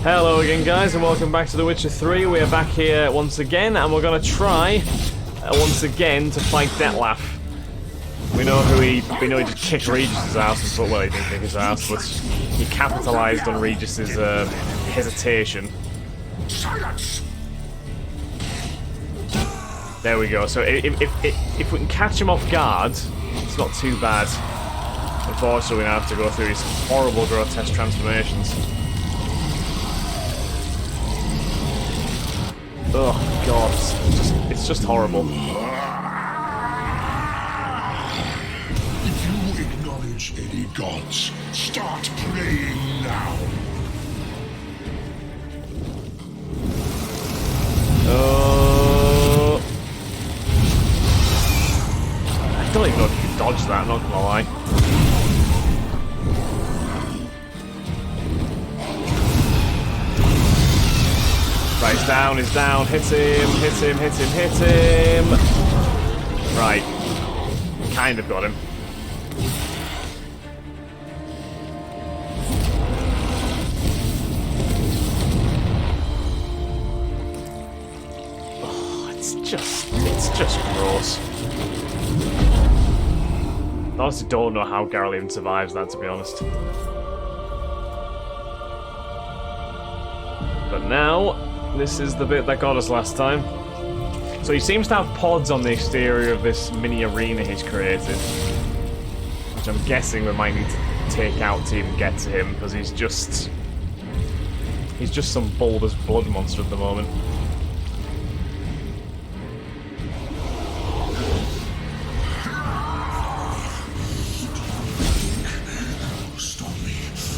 Hello again, guys, and welcome back to The Witcher 3. We are back here once again, and we're going to try once again to fight Detlef. We know he just kicked Regis's ass, but well, he didn't kick his ass, but he capitalised on Regis's hesitation. There we go. So if we can catch him off guard, it's not too bad. Unfortunately, we now have to go through these horrible, grotesque transformations. Oh god, it's just horrible. If you acknowledge any gods, start praying now. I don't even know if you can dodge that, I'm not gonna lie. Right, he's down, hit him. Right. Kind of got him. Oh, it's just gross. I honestly don't know how Geralt even survives that, to be honest. But now, this is the bit that got us last time. So he seems to have pods on the exterior of this mini arena he's created, which I'm guessing we might need to take out to even get to him, because he's just some bulbous blood monster at the moment. Stop me.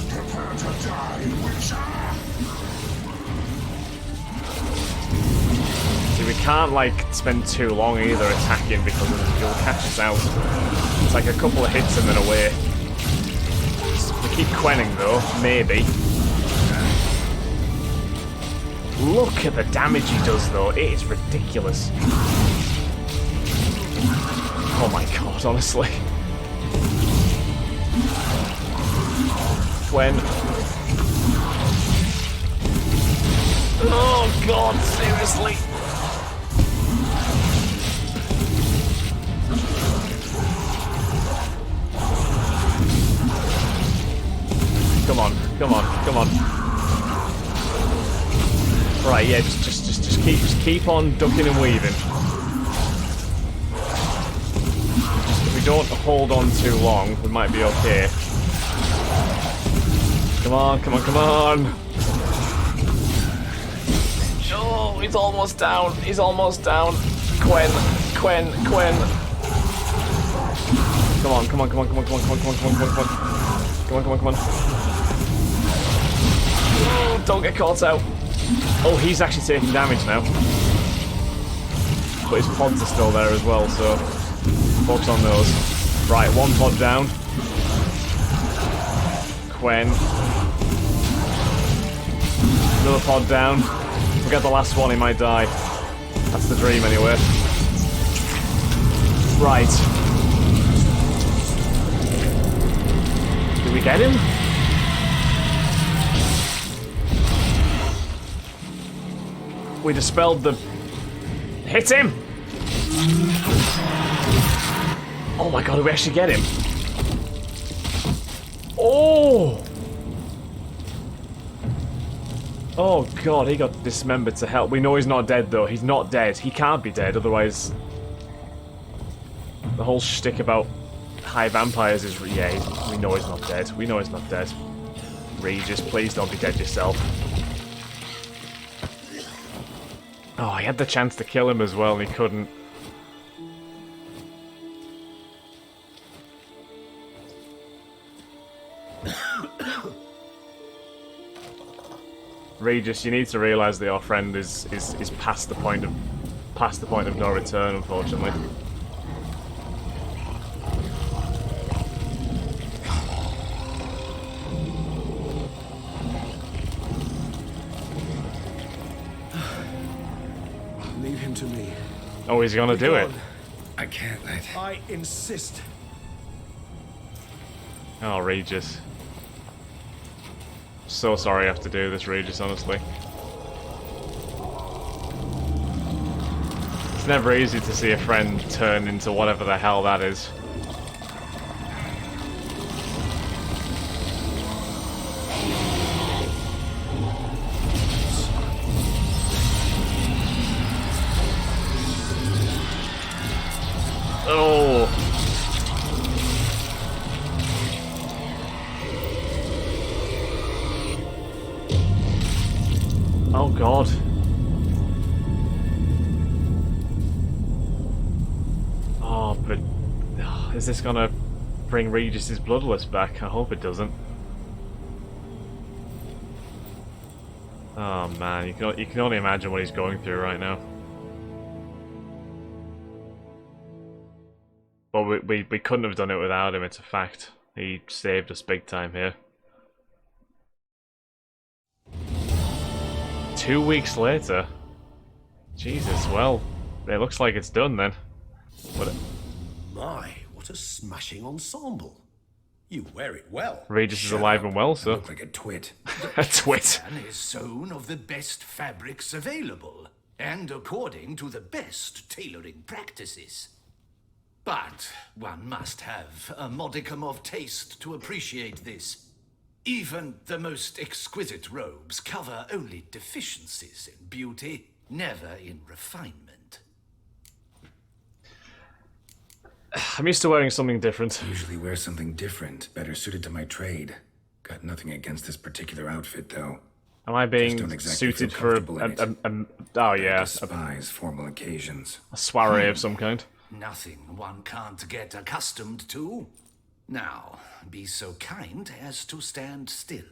Prepare to die, Witcher. We can't, like, spend too long either attacking because he'll catch us out. It's like a couple of hits and then away. We keep Quenning though, maybe. Look at the damage he does though, it is ridiculous. Oh my god, honestly. Gwen. Oh god, seriously. Come on. Right, yeah, just keep on ducking and weaving. If we don't hold on too long, we might be okay. Come on. Oh, he's almost down. Gwen. Come on. Oh, don't get caught out. Oh, he's actually taking damage now. But his pods are still there as well, so focus on those. Right, one pod down. Gwen. Another pod down. If we get the last one, he might die. That's the dream anyway. Right. Did we get him? We dispelled the... Hit him! Oh my god, did we actually get him? Oh! Oh god, he got dismembered to hell. We know he's not dead though. He's not dead. He can't be dead, otherwise... The whole shtick about high vampires is... Yeah, we know he's not dead. Regis, please don't be dead yourself. Oh, he had the chance to kill him as well, and he couldn't. Regis, you need to realise that your friend is past the point of no return, unfortunately. Leave him to me. Oh, he's gonna do it. I can't let... I insist. Oh, Regis. so sorry I have to do this, Regis, honestly. It's never easy to see a friend turn into whatever the hell that is. Oh! Oh god. Oh, but is this gonna bring Regis's bloodlust back? I hope it doesn't. Oh man, you can only imagine what he's going through right now. But we couldn't have done it without him, it's a fact. He saved us big time here. 2 weeks later? Jesus, well, it looks like it's done then. But My, what a smashing ensemble. You wear it well. Regis is alive and well, I so. look like a twit. A twit. And is sewn of the best fabrics available, and according to the best tailoring practices. But one must have a modicum of taste to appreciate this. Even the most exquisite robes cover only deficiencies in beauty, never in refinement. I'm used to wearing something different. Usually wear something different, better suited to my trade. Got nothing against this particular outfit, though. Am I being don't exactly suited feel for comfortable in oh yeah, Despise formal occasions. a soiree of some kind? Nothing one can't get accustomed to. Now, be so kind as to stand still.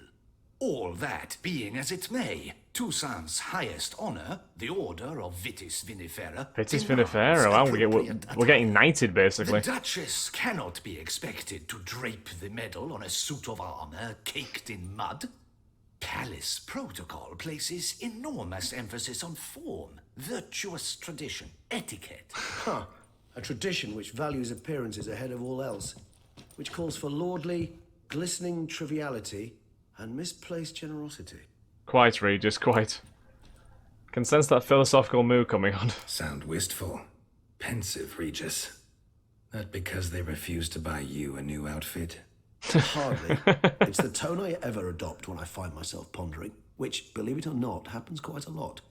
All that being as it may, Toussaint's highest honor, the Order of Vitis Vinifera... Vitis Vinifera, wow, we're getting knighted, basically. The Duchess cannot be expected to drape the medal on a suit of armor caked in mud. Palace protocol places enormous emphasis on form, virtuous tradition, etiquette. Huh. A tradition which values appearances ahead of all else. Which calls for lordly, glistening triviality and misplaced generosity. Quite, Regis, quite. Can sense that philosophical mood coming on. Sound wistful. Pensive, Regis. Not because they refuse to buy you a new outfit? Hardly. It's the tone I ever adopt when I find myself pondering, which, believe it or not, happens quite a lot.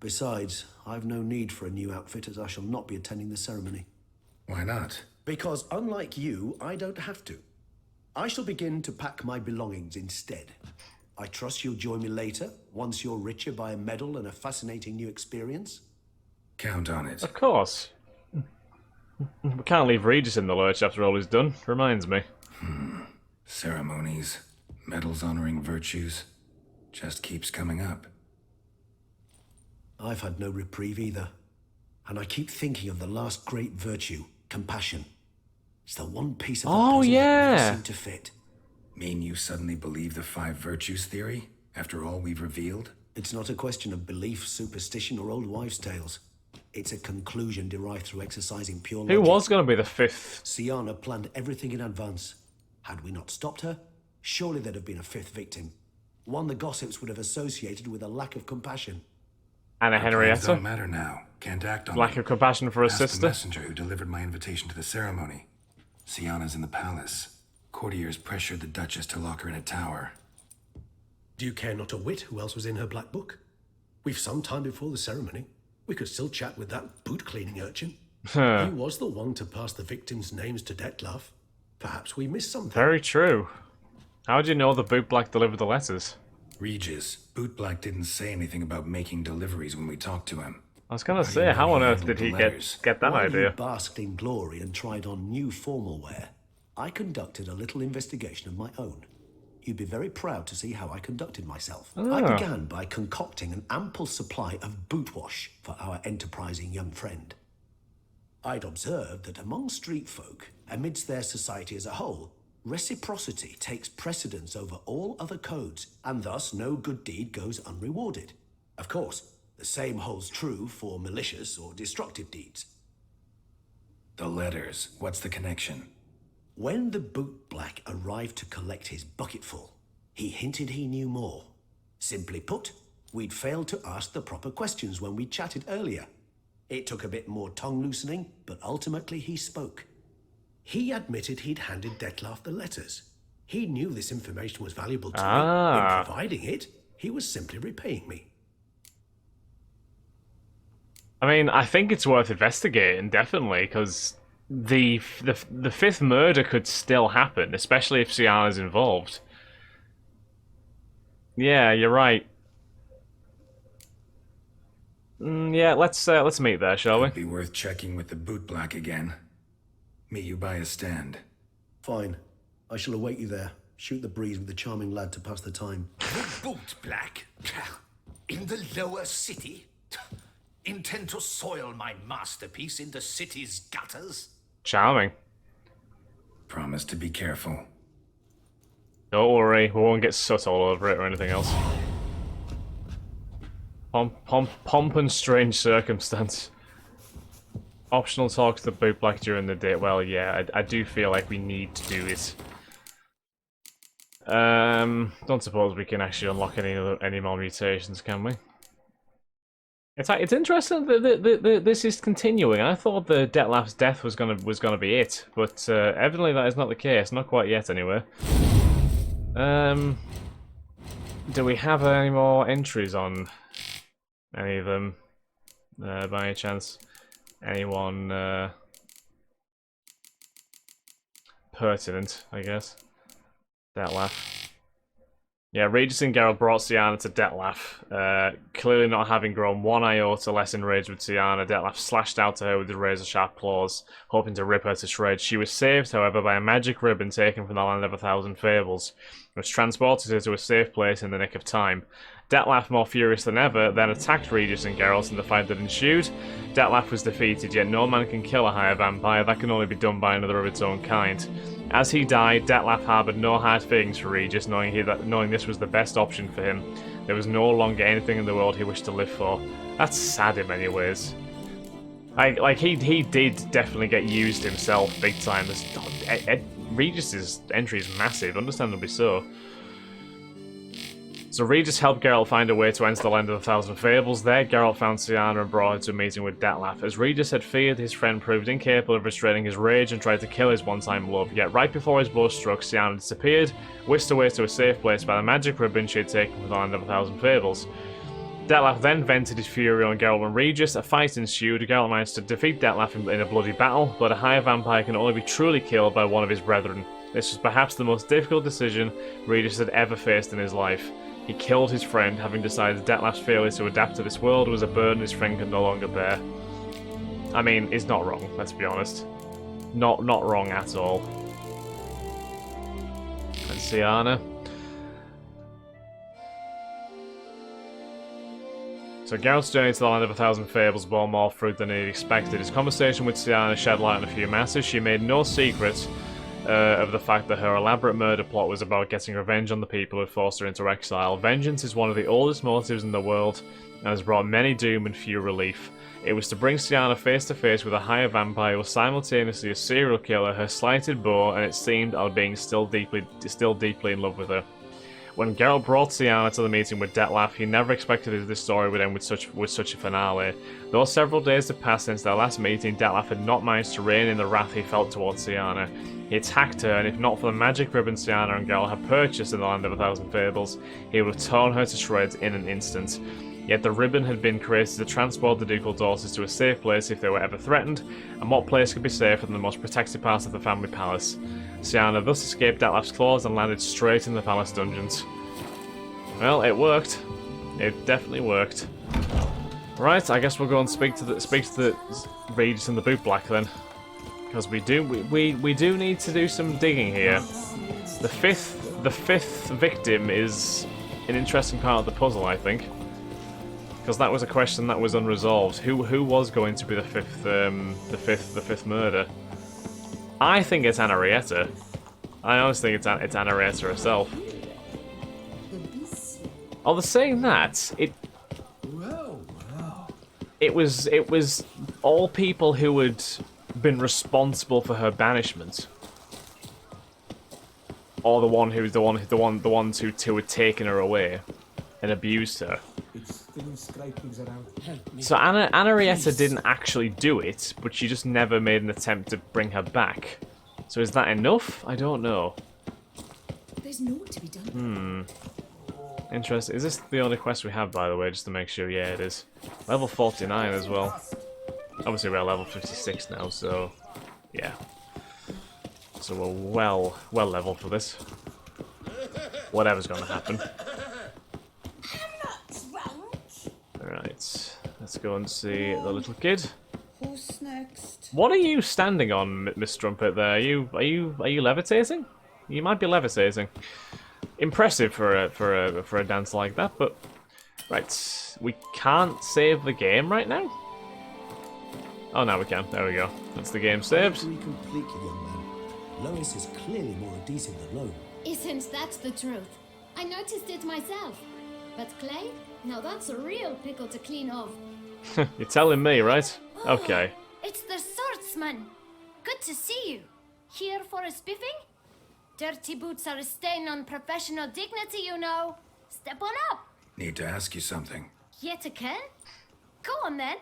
Besides, I've no need for a new outfit as I shall not be attending the ceremony. Why not? Because unlike you, I don't have to. I shall begin to pack my belongings instead. I trust you'll join me later, once you're richer by a medal and a fascinating new experience. Count on it. Of course. We can't leave Regis in the lurch after all he's done. Reminds me. Ceremonies, medals honoring virtues, just keeps coming up. I've had no reprieve either. And I keep thinking of the last great virtue, compassion. It's the one piece of the puzzle that never seemed to fit. Mean you suddenly believe the 5 virtues theory, after all we've revealed? It's not a question of belief, superstition, or old wives' tales. It's a conclusion derived through exercising pure logic. Who was going to be the 5th? Siana planned everything in advance. Had we not stopped her, surely there'd have been a 5th victim. One the gossips would have associated with a lack of compassion. Anna Plans Henrietta? don't matter now. Can't act on Lack them. of compassion for a Ask the sister? messenger who delivered my invitation to the ceremony. Siana's in the palace. Courtiers pressured the Duchess to lock her in a tower. Do you care not a whit who else was in her black book? We've some time before the ceremony. We could still chat with that boot-cleaning urchin. He was the one to pass the victims' names to Dettlaff. Perhaps we missed something. Very true. How do you know the bootblack delivered the letters? Regis, Bootblack didn't say anything about making deliveries when we talked to him. I was going to How do you say, know how he on earth handled did he the get letters? that While idea? you basked in glory and tried on new formal wear, I conducted a little investigation of my own. You'd be very proud to see how I conducted myself. I began by concocting an ample supply of boot wash for our enterprising young friend. I'd observed that among street folk, amidst their society as a whole, reciprocity takes precedence over all other codes, and thus no good deed goes unrewarded. Of course, the same holds true for malicious or destructive deeds. The letters, what's the connection? When the bootblack arrived to collect his bucketful, He hinted he knew more. Simply put, we'd failed to ask the proper questions when we chatted earlier. It took a bit more tongue loosening, but ultimately he spoke. He admitted he'd handed Dettlaff the letters. He knew this information was valuable to me. In providing it, he was simply repaying me. I mean, I think it's worth investigating, definitely, because the fifth murder could still happen, especially if Syanna's involved. Yeah, you're right. Yeah, let's meet there, shall we? It'd be worth checking with the bootblack again. Meet you by a stand. Fine. I shall await you there. Shoot the breeze with the charming lad to pass the time. The bootblack? In the lower city? Intend to soil my masterpiece in the city's gutters? Charming. Promise to be careful. Don't worry, we won't get soot all over it or anything else. Pomp and strange circumstance. Optional talk to the bootblack during the day. Well, yeah, I do feel like we need to do it. Don't suppose we can actually unlock any more mutations, can we? It's interesting that this is continuing. I thought the Dettlaff's death was gonna be it, but evidently that is not the case. Not quite yet, anyway. Do we have any more entries on any of them? By any chance? Anyone pertinent, I guess? Dettlaff. Yeah, Regis and Geralt brought Syanna to Dettlaff. Clearly not having grown one iota less enraged with Syanna, Dettlaff slashed out to her with his razor-sharp claws, hoping to rip her to shreds. She was saved, however, by a magic ribbon taken from the Land of 1,000 Fables, which transported her to a safe place in the nick of time. Dettlaff, more furious than ever, then attacked Regis and Geralt in the fight that ensued. Dettlaff was defeated, yet no man can kill a higher vampire. That can only be done by another of its own kind. As he died, Dettlaff harboured no hard feelings for Regis, knowing this was the best option for him. There was no longer anything in the world he wished to live for. That's sad in many ways. He did definitely get used himself big time. Regis's entry is massive, understandably so. So Regis helped Geralt find a way to enter the Land of 1,000 Fables. There, Geralt found Syanna and brought her to a meeting with Dettlaff. As Regis had feared, his friend proved incapable of restraining his rage and tried to kill his one-time love. Yet right before his blow struck, Syanna disappeared, whisked away to a safe place by the magic ribbon she had taken from the Land of 1,000 Fables. Dettlaff then vented his fury on Geralt and Regis. A fight ensued. Geralt managed to defeat Dettlaff in a bloody battle, but a higher vampire can only be truly killed by one of his brethren. This was perhaps the most difficult decision Regis had ever faced in his life. He killed his friend, having decided Dettlaff's failure to adapt to this world was a burden his friend could no longer bear. I mean, it's not wrong, let's be honest. Not wrong at all. And Syanna. So Geralt's journey to the Land of 1,000 Fables bore more fruit than he expected. His conversation with Syanna shed light on a few matters. She made no secret of the fact that her elaborate murder plot was about getting revenge on the people who forced her into exile. Vengeance is one of the oldest motives in the world, and has brought many doom and few relief. It was to bring Syanna face to face with a higher vampire who was simultaneously a serial killer, her slighted beau, and it seemed being still deeply in love with her. When Geralt brought Syanna to the meeting with Dettlaff, he never expected this story would end with such a finale. Though several days had passed since their last meeting, Dettlaff had not managed to rein in the wrath he felt towards Syanna. He attacked her, and if not for the magic ribbon Syanna and Geralt had purchased in the Land of 1,000 Fables, he would have torn her to shreds in an instant. Yet the ribbon had been created to transport the ducal daughters to a safe place if they were ever threatened, and what place could be safer than the most protected part of the family palace? Syanna thus escaped Dettlaff's claws and landed straight in the palace dungeons. Well, it worked. It definitely worked. Right, I guess we'll go and speak to the Regis and the bootblack then, because we do need to do some digging here. The fifth victim is an interesting part of the puzzle, I think, because that was a question that was unresolved. Who was going to be the fifth murder? I think it's Anarietta. I honestly think it's Anarietta herself. Although saying that, it was all people who had been responsible for her banishment. or the one who's the ones who had taken her away and abused her. So Anarietta didn't actually do it, but she just never made an attempt to bring her back. So is that enough? I don't know. There's no to be done. Interesting. Is this the only quest we have, by the way, just to make sure? Yeah, it is. Level 49 as well. Obviously we're level 56 now, so yeah. So we're well leveled for this. Whatever's gonna happen. Alright, let's go and see the little kid. Who's next? What are you standing on, Miss Strumpet? There, are you levitating? You might be levitating. Impressive for a dance like that, but right, we can't save the game right now. Oh, now we can. There we go. That's the game saved. I agree completely, young man. Lois is clearly more adhesive than Lone. Isn't that the truth? I noticed it myself. But Clay? Now that's a real pickle to clean off. You're telling me, right? Okay. It's the swordsman. Good to see you. Here for a spiffing? Dirty boots are a stain on professional dignity, you know. Step on up. Need to ask you something. Yet again? Go on then.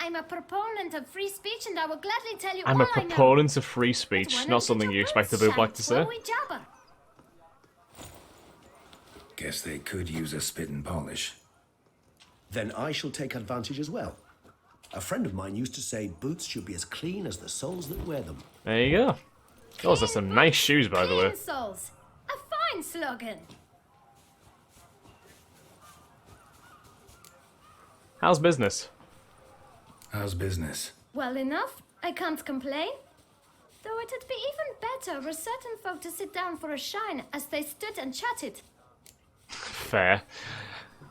I'm a proponent of free speech and I will gladly tell you I'm all a I know. proponent of free speech, But not something you expect a boob like to say. When we jabber. Guess they could use a spit and polish. Then I shall take advantage as well. A friend of mine used to say boots should be as clean as the soles that wear them. There you go. Those are some nice shoes, by the way. Clean souls. A fine slogan. How's business? How's business? Well enough. I can't complain. Though it'd be even better were certain folk to sit down for a shine as they stood and chatted. Fair.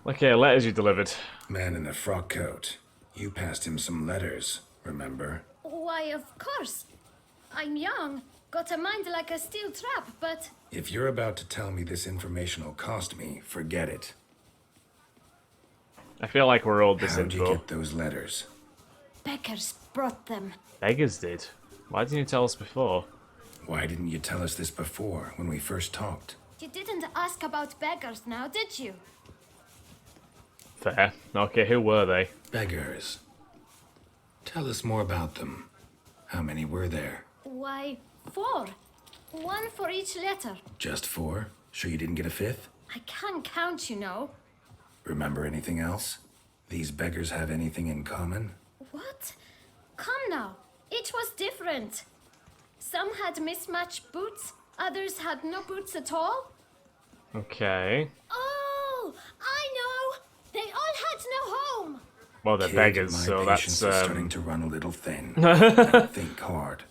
Look here, letters you delivered. Man in the frock coat. You passed him some letters, remember? Why, of course. I'm young, got a mind like a steel trap, but... If you're about to tell me this information will cost me, forget it. I feel like we're owed this How'd you info. get those letters? Beggars brought them. Beggars did. Why didn't you tell us before? Why didn't you tell us this before, when we first talked? You didn't ask about beggars now, did you? Fair. Okay, who were they? Beggars. Tell us more about them. How many were there? Why, 4. 1 for each letter. Just 4? Sure you didn't get a 5th? I can't count, you know. Remember anything else? These beggars have anything in common? What? Come now. Each was different. Some had mismatched boots, others had no boots at all. Okay. Oh, I know. They all had no home. Well, they're Kid, beggars, my so patience that's is starting to run a little thin. Gotta think hard.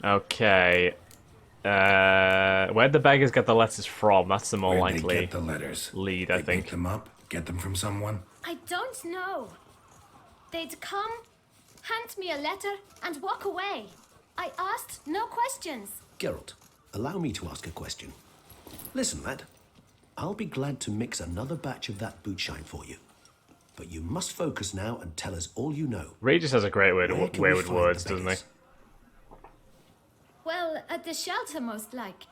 okay. Where'd the beggars get the letters from? That's the more Where'd they likely get the letters? lead, They I think. pick them up? Get them from someone? I don't know. They'd come, hand me a letter, and walk away. I asked no questions. Geralt, allow me to ask a question. Listen, lad. I'll be glad to mix another batch of that boot shine for you. But you must focus now and tell us all you know. Regis has a great way Where can we with find words, the doesn't he? beggars? Well, at the shelter, most like.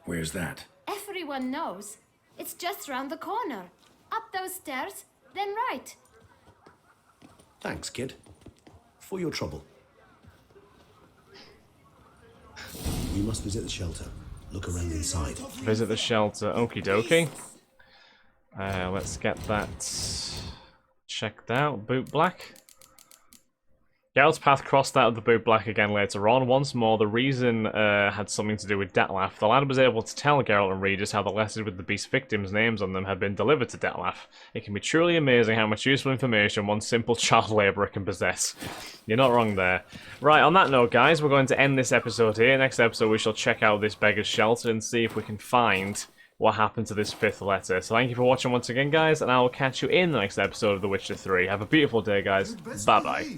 Where's that? Everyone knows. It's just round the corner. Up those stairs, then right. Thanks, kid. For your trouble. We must visit the shelter. Look around inside. Visit the shelter. Okie dokie. Let's get that checked out. Boot black. Geralt's path crossed out of the boot black again later on. Once more, the reason had something to do with Detlef. The lad was able to tell Geralt and Regis how the letters with the beast's victims' names on them had been delivered to Detlef. It can be truly amazing how much useful information one simple child labourer can possess. You're not wrong there. Right, on that note, guys, we're going to end this episode here. Next episode, we shall check out this beggar's shelter and see if we can find what happened to this 5th letter. So thank you for watching once again, guys, and I will catch you in the next episode of The Witcher 3. Have a beautiful day, guys. Bye-bye.